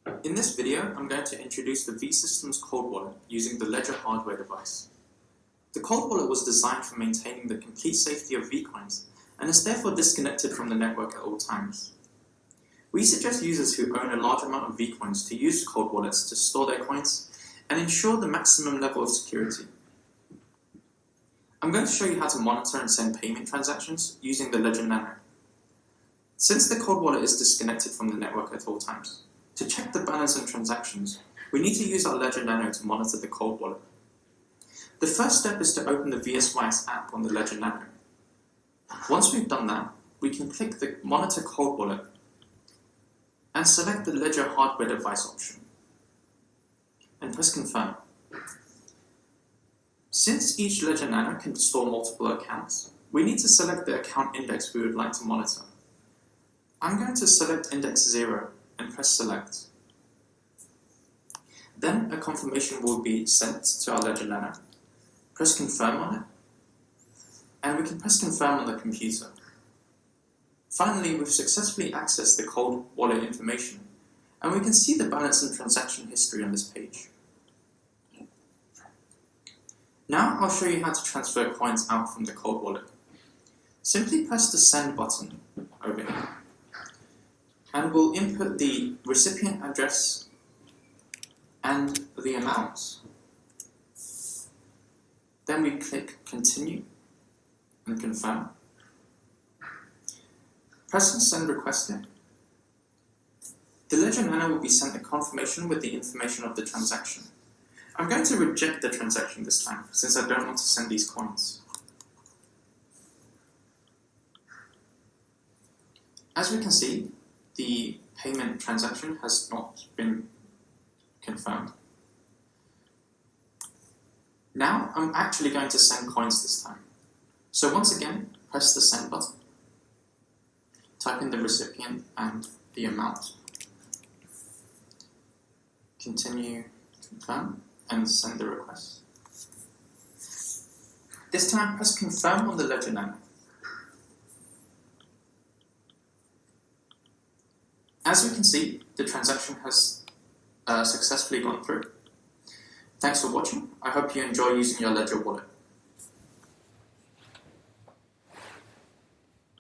In this video, I'm going to introduce the vSystems cold wallet using the Ledger hardware device. The cold wallet was designed for maintaining the complete safety of vCoins and is therefore disconnected from the network at all times. We suggest users who own a large amount of vCoins to use cold wallets to store their coins and ensure the maximum level of security. I'm going to show you how to monitor and send payment transactions using the Ledger Nano. Since the cold wallet is disconnected from the network at all times, to check the balance and transactions, we need to use our Ledger Nano to monitor the cold wallet. The first step is to open the VSYS app on the Ledger Nano. Once we've done that, we can click the Monitor Cold Wallet and select the Ledger Hardware Device option and press Confirm. Since each Ledger Nano can store multiple accounts, we need to select the account index we would like to monitor. I'm going to select index 0 and press Select. Then a confirmation will be sent to our Ledger Nano. Press Confirm on it, and we can press Confirm on the computer. Finally, we've successfully accessed the cold wallet information, and we can see the balance and transaction history on this page. Now I'll show you how to transfer coins out from the cold wallet. Simply press the Send button over here, and we'll input the recipient address and the amount. Then we click Continue and Confirm. Press and Send Request in. The Ledger Nano will be sent a confirmation with the information of the transaction. I'm going to reject the transaction this time, since I don't want to send these coins. As we can see, the payment transaction has not been confirmed. Now I'm actually going to send coins this time. So once again, press the Send button. Type in the recipient and the amount. Continue, confirm, and send the request. This time, press Confirm on the Ledger Nano. As we can see, the transaction has successfully gone through. Thanks for watching. I hope you enjoy using your Ledger wallet.